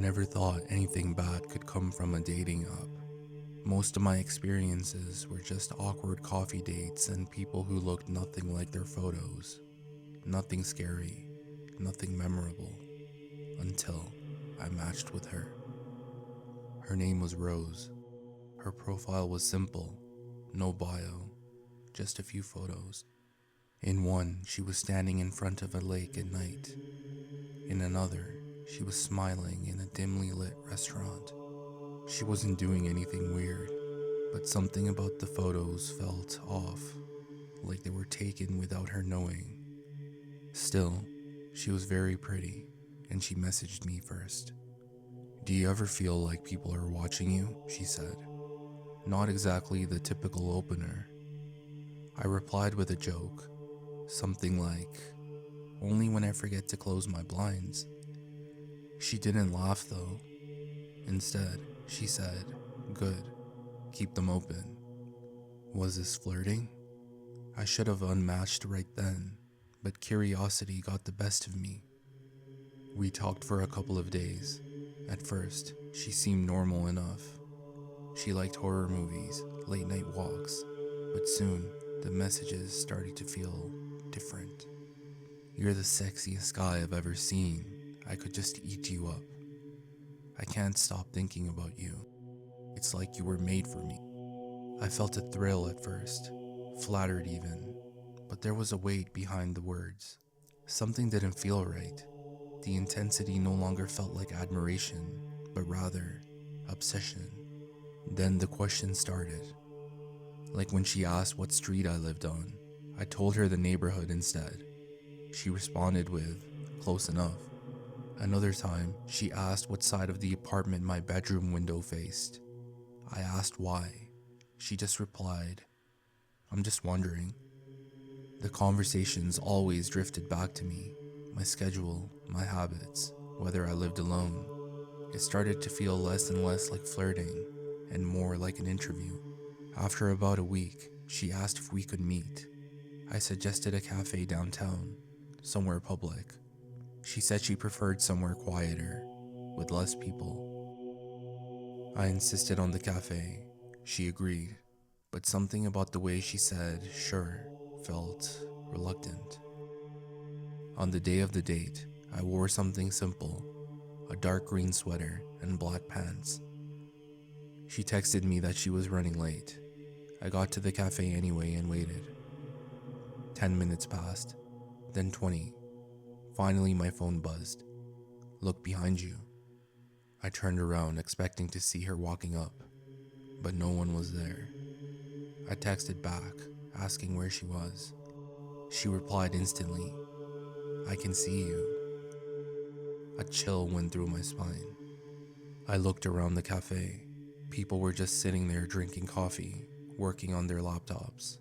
never thought anything bad could come from a dating app. Most of my experiences were just awkward coffee dates and people who looked nothing like their photos. Nothing scary, nothing memorable, until I matched with her. Her name was Rose. Her profile was simple, no bio, just a few photos. In one, she was standing in front of a lake at night. In another, she was smiling in a dimly lit restaurant. She wasn't doing anything weird, but something about the photos felt off, like they were taken without her knowing. Still, she was very pretty, and she messaged me first. "Do you ever feel like people are watching you?" she said. Not exactly the typical opener. I replied with a joke, something like, "Only when I forget to close my blinds." She didn't laugh though. Instead, she said, "Good, keep them open." Was this flirting? I should have unmatched right then, but curiosity got the best of me. We talked for a couple of days. At first, she seemed normal enough. She liked horror movies, late night walks, but soon the messages started to feel different. "You're the sexiest guy I've ever seen. I could just eat you up. I can't stop thinking about you. It's like you were made for me." I felt a thrill at first, flattered even, but there was a weight behind the words. Something didn't feel right. The intensity no longer felt like admiration, but rather obsession. Then the question started. Like when she asked what street I lived on, I told her the neighborhood instead. She responded with, "Close enough." Another time, she asked what side of the apartment my bedroom window faced. I asked why. She just replied, "I'm just wondering." The conversations always drifted back to me, my schedule, my habits, whether I lived alone. It started to feel less and less like flirting, and more like an interview. After about a week, she asked if we could meet. I suggested a cafe downtown, somewhere public. She said she preferred somewhere quieter, with less people. I insisted on the cafe. She agreed, but something about the way she said "sure" felt reluctant. On the day of the date, I wore something simple, a dark green sweater and black pants. She texted me that she was running late. I got to the cafe anyway and waited. 10 minutes passed, then 20. Finally, my phone buzzed. "Look behind you." I turned around expecting to see her walking up, but no one was there. I texted back, asking where she was. She replied instantly, "I can see you." A chill went through my spine. I looked around the cafe. People were just sitting there drinking coffee, working on their laptops.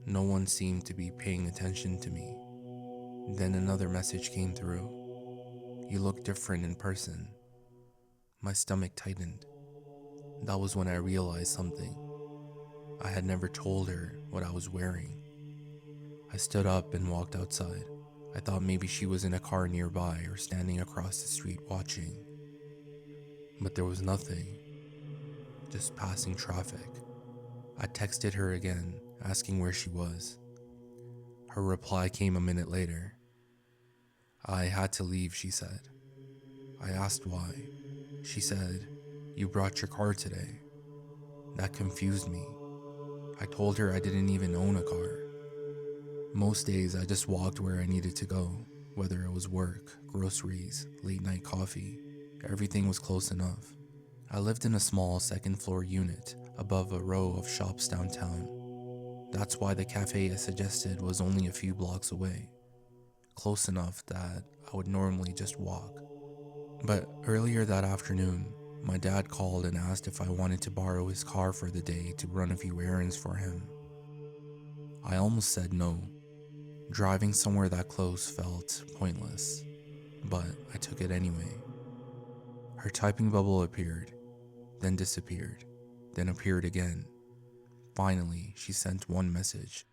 No one seemed to be paying attention to me. Then another message came through. "You look different in person." My stomach tightened. That was when I realized something. I had never told her what I was wearing. I stood up and walked outside. I thought maybe she was in a car nearby or standing across the street watching. But there was nothing, just passing traffic. I texted her again, asking where she was. Her reply came a minute later. "I had to leave," she said. I asked why. She said, "You brought your car today." That confused me. I told her I didn't even own a car. Most days I just walked where I needed to go, whether it was work, groceries, late night coffee. Everything was close enough. I lived in a small second floor unit above a row of shops downtown. That's why the cafe I suggested was only a few blocks away, close enough that I would normally just walk. But earlier that afternoon, my dad called and asked if I wanted to borrow his car for the day to run a few errands for him. I almost said no. Driving somewhere that close felt pointless, but I took it anyway. Her typing bubble appeared, then disappeared, then appeared again. Finally, she sent one message.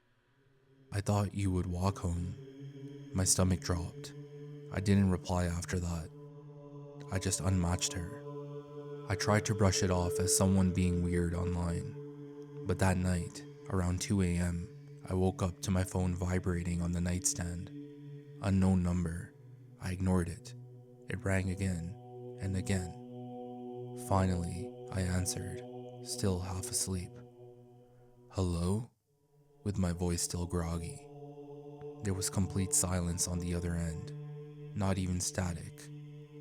"I thought you would walk home." My stomach dropped. I didn't reply after that. I just unmatched her. I tried to brush it off as someone being weird online, but that night, around 2 a.m., I woke up to my phone vibrating on the nightstand. Unknown number. I ignored it. It rang again and again. Finally, I answered, still half asleep. Hello? With my voice still groggy. There was complete silence on the other end. Not even static,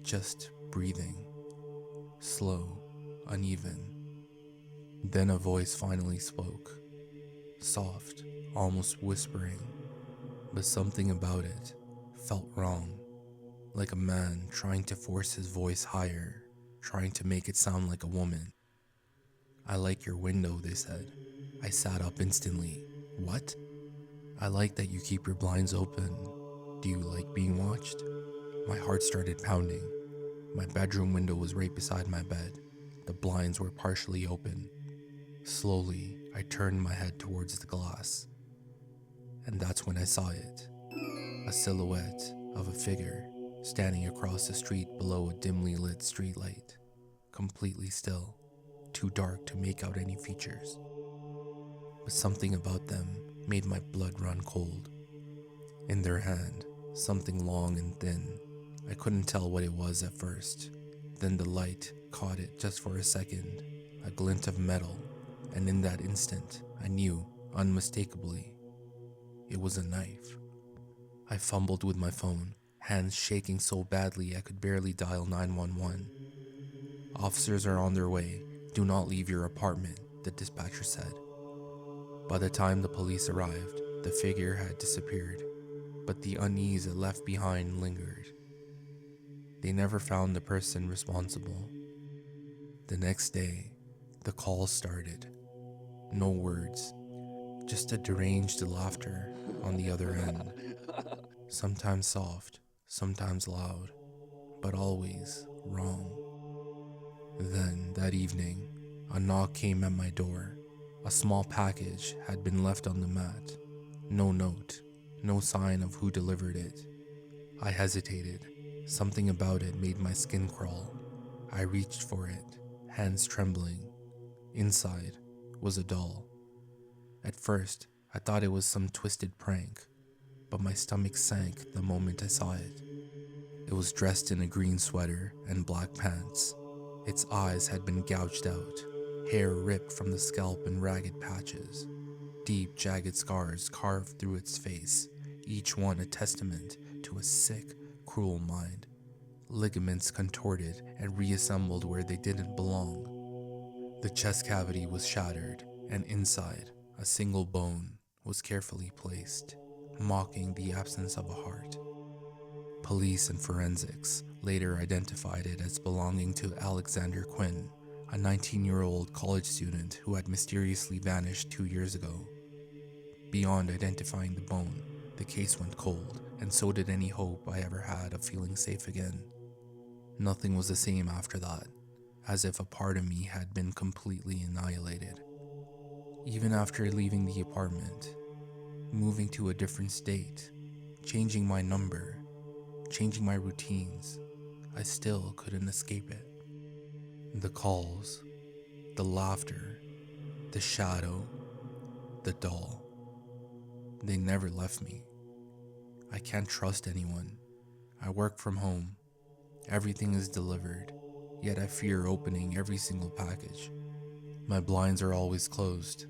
just breathing. Slow, uneven. Then a voice finally spoke. Soft, almost whispering. But something about it felt wrong. Like a man trying to force his voice higher, trying to make it sound like a woman. I like your window, they said. I sat up instantly. What? I like that you keep your blinds open. Do you like being watched? My heart started pounding. My bedroom window was right beside my bed. The blinds were partially open. Slowly, I turned my head towards the glass. And that's when I saw it. A silhouette of a figure standing across the street below a dimly lit streetlight. Completely still, too dark to make out any features. But something about them made my blood run cold. In their hand, something long and thin. I couldn't tell what it was at first. Then the light caught it just for a second, a glint of metal, and in that instant, I knew, unmistakably, it was a knife. I fumbled with my phone, hands shaking so badly I could barely dial 911. Officers are on their way. Do not leave your apartment, the dispatcher said. By the time the police arrived, the figure had disappeared, but the unease it left behind lingered. They never found the person responsible. The next day, the calls started. No words, just a deranged laughter on the other end. Sometimes soft, sometimes loud, but always wrong. Then, that evening, a knock came at my door. A small package had been left on the mat. No note, no sign of who delivered it. I hesitated. Something about it made my skin crawl. I reached for it, hands trembling. Inside was a doll. At first, I thought it was some twisted prank, but my stomach sank the moment I saw it. It was dressed in a green sweater and black pants. Its eyes had been gouged out, hair ripped from the scalp in ragged patches. Deep, jagged scars carved through its face, each one a testament to a sick, cruel mind. Ligaments contorted and reassembled where they didn't belong. The chest cavity was shattered, and inside, a single bone was carefully placed, mocking the absence of a heart. Police and forensics later identified it as belonging to Alexander Quinn, a 19-year-old college student who had mysteriously vanished 2 years ago. Beyond identifying the bone, the case went cold, and so did any hope I ever had of feeling safe again. Nothing was the same after that, as if a part of me had been completely annihilated. Even after leaving the apartment, moving to a different state, changing my number, changing my routines, I still couldn't escape it. The calls, the laughter, the shadow, the doll, they never left me. I can't trust anyone. I work from home. Everything is delivered, yet I fear opening every single package. My blinds are always closed.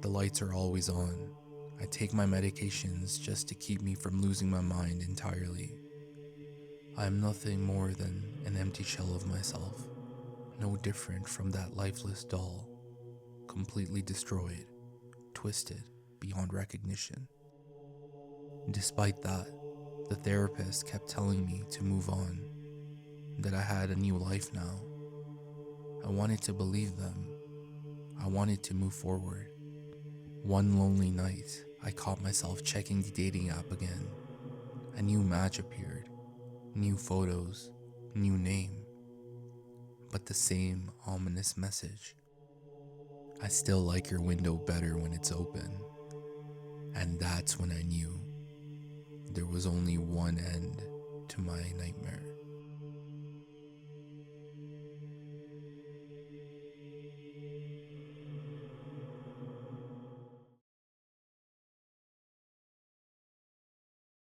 The lights are always on. I take my medications just to keep me from losing my mind entirely. I am nothing more than an empty shell of myself, no different from that lifeless doll, completely destroyed, twisted beyond recognition. Despite that, the therapist kept telling me to move on, that I had a new life now. I wanted to believe them. I wanted to move forward. One lonely night, I caught myself checking the dating app again. A new match appeared. New photos, new name, but the same ominous message. I still like your window better when it's open. And that's when I knew there was only one end to my nightmare.